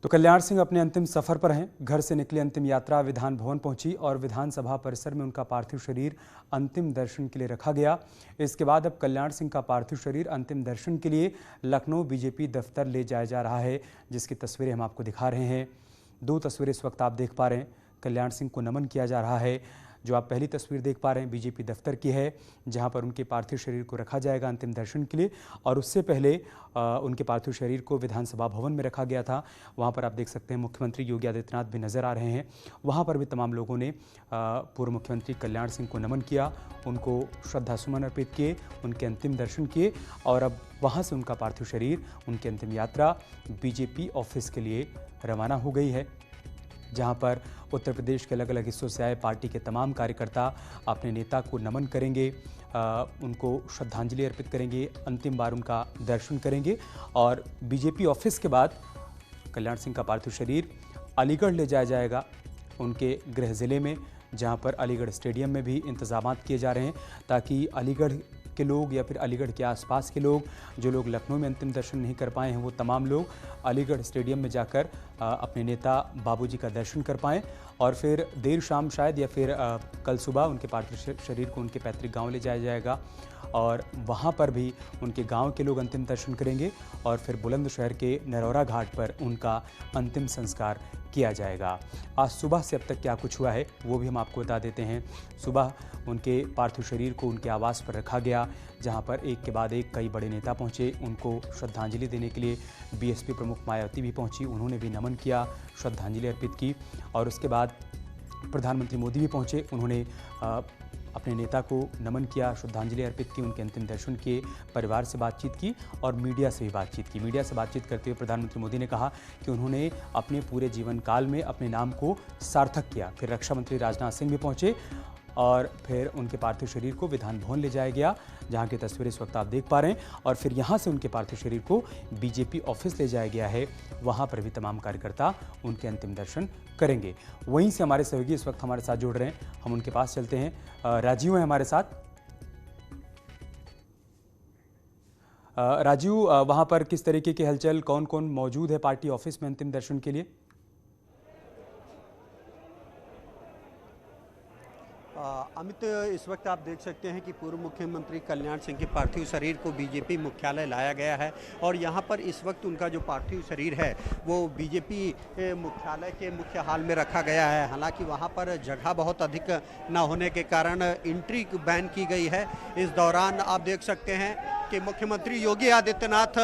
तो कल्याण सिंह अपने अंतिम सफर पर हैं। घर से निकली अंतिम यात्रा विधान भवन पहुंची और विधानसभा परिसर में उनका पार्थिव शरीर अंतिम दर्शन के लिए रखा गया। इसके बाद अब कल्याण सिंह का पार्थिव शरीर अंतिम दर्शन के लिए लखनऊ बीजेपी दफ्तर ले जाया जा रहा है, जिसकी तस्वीरें हम आपको दिखा रहे हैं। दो तस्वीरें इस वक्त आप देख पा रहे हैं। कल्याण सिंह को नमन किया जा रहा है। जो आप पहली तस्वीर देख पा रहे हैं बीजेपी दफ्तर की है, जहां पर उनके पार्थिव शरीर को रखा जाएगा अंतिम दर्शन के लिए। और उससे पहले उनके पार्थिव शरीर को विधानसभा भवन में रखा गया था। वहां पर आप देख सकते हैं मुख्यमंत्री योगी आदित्यनाथ भी नजर आ रहे हैं। वहां पर भी तमाम लोगों ने पूर्व मुख्यमंत्री कल्याण सिंह को नमन किया, उनको श्रद्धासुमन अर्पित किए, उनके अंतिम दर्शन किए और अब वहां से उनका पार्थिव शरीर, उनकी अंतिम यात्रा बीजेपी ऑफिस के लिए रवाना हो गई है, जहां पर उत्तर प्रदेश के अलग अलग हिस्सों से आए पार्टी के तमाम कार्यकर्ता अपने नेता को नमन करेंगे, उनको श्रद्धांजलि अर्पित करेंगे, अंतिम बार उनका दर्शन करेंगे। और बीजेपी ऑफिस के बाद कल्याण सिंह का पार्थिव शरीर अलीगढ़ ले जाया जाएगा, उनके गृह जिले में, जहां पर अलीगढ़ स्टेडियम में भी इंतजाम किए जा रहे हैं, ताकि अलीगढ़ के लोग या फिर अलीगढ़ के आसपास के लोग, जो लोग लखनऊ में अंतिम दर्शन नहीं कर पाए हैं, वो तमाम लोग अलीगढ़ स्टेडियम में जाकर अपने नेता बाबूजी का दर्शन कर पाएँ और फिर देर शाम शायद या फिर कल सुबह उनके पार्थिव शरीर को उनके पैतृक गांव ले जाया जाएगा और वहां पर भी उनके गांव के लोग अंतिम दर्शन करेंगे और फिर बुलंदशहर के नरौरा घाट पर उनका अंतिम संस्कार किया जाएगा। आज सुबह से अब तक क्या कुछ हुआ है वो भी हम आपको बता देते हैं। सुबह उनके पार्थिव शरीर को उनके आवास पर रखा गया, जहां पर एक के बाद एक कई बड़े नेता पहुंचे उनको श्रद्धांजलि देने के लिए। बीएसपी प्रमुख मायावती भी पहुंची, उन्होंने भी नमन किया, श्रद्धांजलि अर्पित की और उसके बाद प्रधानमंत्री मोदी भी पहुंचे, उन्होंने अपने नेता को नमन किया, श्रद्धांजलि अर्पित की, उनके अंतिम दर्शन किए, परिवार से बातचीत की और मीडिया से भी बातचीत की। मीडिया से बातचीत करते हुए प्रधानमंत्री मोदी ने कहा कि उन्होंने अपने पूरे जीवन काल में अपने नाम को सार्थक किया। फिर रक्षा मंत्री राजनाथ सिंह भी पहुंचे और फिर उनके पार्थिव शरीर को विधान भवन ले जाया गया, जहां की तस्वीरें इस वक्त आप देख पा रहे हैं। और फिर यहां से उनके पार्थिव शरीर को बीजेपी ऑफिस ले जाया गया है, वहां पर भी तमाम कार्यकर्ता उनके अंतिम दर्शन करेंगे। वहीं से हमारे सहयोगी इस वक्त हमारे साथ जुड़ रहे हैं, हम उनके पास चलते हैं। राजीव है हमारे साथ। राजीव, वहां पर किस तरीके की हलचल, कौन कौन मौजूद है पार्टी ऑफिस में अंतिम दर्शन के लिए? अमित, इस वक्त आप देख सकते हैं कि पूर्व मुख्यमंत्री कल्याण सिंह के पार्थिव शरीर को बीजेपी मुख्यालय लाया गया है और यहां पर इस वक्त उनका जो पार्थिव शरीर है वो बीजेपी मुख्यालय के मुख्य हॉल में रखा गया है। हालांकि वहां पर जगह बहुत अधिक न होने के कारण एंट्री बैन की गई है। इस दौरान आप देख सकते हैं कि मुख्यमंत्री योगी आदित्यनाथ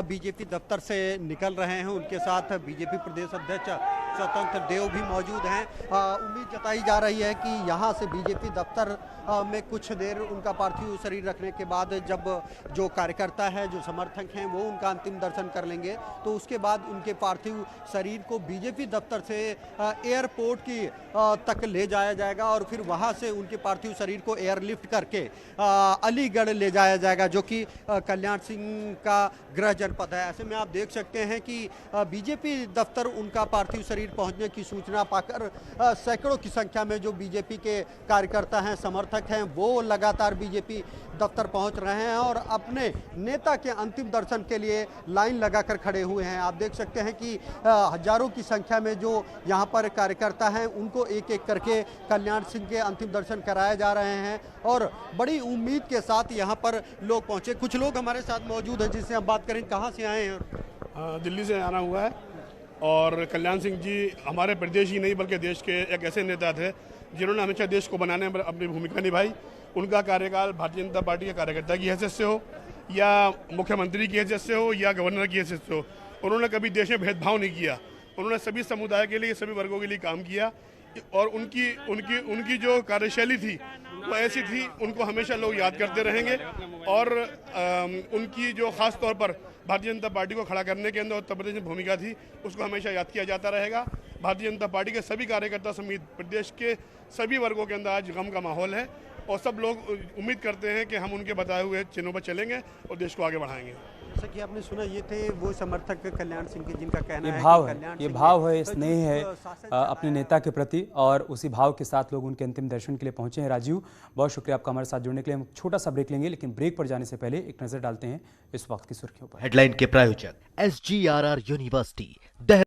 बीजेपी दफ्तर से निकल रहे हैं, उनके साथ बीजेपी प्रदेश अध्यक्ष स्वतंत्र देव भी मौजूद हैं। उम्मीद जताई जा रही है कि यहाँ से बीजेपी दफ्तर में कुछ देर उनका पार्थिव शरीर रखने के बाद जब जो कार्यकर्ता है, जो समर्थक हैं, वो उनका अंतिम दर्शन कर लेंगे तो उसके बाद उनके पार्थिव शरीर को बीजेपी दफ्तर से एयरपोर्ट की तक ले जाया जाएगा और फिर वहाँ से उनके पार्थिव शरीर को एयरलिफ्ट करके अलीगढ़ ले जाया जाएगा, जो कि कल्याण सिंह का गृह जनपद है। ऐसे में आप देख सकते हैं कि बीजेपी दफ्तर उनका पार्थिव शरीर पहुंचने की सूचना पाकर सैकड़ों की संख्या में जो बीजेपी के कार्यकर्ता हैं, समर्थक हैं, वो लगातार बीजेपी दफ्तर पहुंच रहे हैं और अपने नेता के अंतिम दर्शन के लिए लाइन लगाकर खड़े हुए हैं। आप देख सकते हैं कि हजारों की संख्या में जो यहां पर कार्यकर्ता हैं उनको एक एक करके कल्याण सिंह के अंतिम दर्शन कराए जा रहे हैं और बड़ी उम्मीद के साथ यहां पर लोग पहुंचे। कुछ लोग हमारे साथ मौजूद हैं जिससे हम बात करें। कहाँ से आए हैं? दिल्ली से आना हुआ है और कल्याण सिंह जी हमारे प्रदेश ही नहीं बल्कि देश के एक ऐसे नेता थे जिन्होंने हमेशा देश को बनाने में अपनी भूमिका निभाई। उनका कार्यकाल भारतीय जनता पार्टी के कार्यकर्ता की हैसियत से हो या मुख्यमंत्री की हैसियत से हो या गवर्नर की हैसियत से हो, उन्होंने कभी देश में भेदभाव नहीं किया। उन्होंने सभी समुदाय के लिए, सभी वर्गों के लिए काम किया और उनकी उनकी उनकी जो कार्यशैली थी वो ऐसी थी, उनको हमेशा लोग याद करते रहेंगे और उनकी जो खास तौर पर भारतीय जनता पार्टी को खड़ा करने के अंदर उत्तर प्रदेश में भूमिका थी, उसको हमेशा याद किया जाता रहेगा। भारतीय जनता पार्टी के सभी कार्यकर्ता समेत प्रदेश के सभी वर्गों के अंदर आज गम का माहौल है और सब लोग उम्मीद करते हैं कि हम उनके बताए हुए चिन्हों पर चलेंगे और देश को आगे बढ़ाएंगे। जैसा कि आपने सुना, ये थे वो समर्थक कल्याण सिंह के जिनका कहना है ये भाव है, स्नेह है अपने नेता के प्रति और उसी भाव के साथ लोग उनके अंतिम दर्शन के लिए पहुंचे हैं। राजीव, बहुत शुक्रिया आपका हमारे साथ जुड़ने के लिए। हम छोटा सा ब्रेक लेंगे, लेकिन ब्रेक पर जाने से पहले एक नजर डालते हैं इस वक्त की सुर्खियों पर। हेडलाइन के प्रायोजक SGRR यूनिवर्सिटी।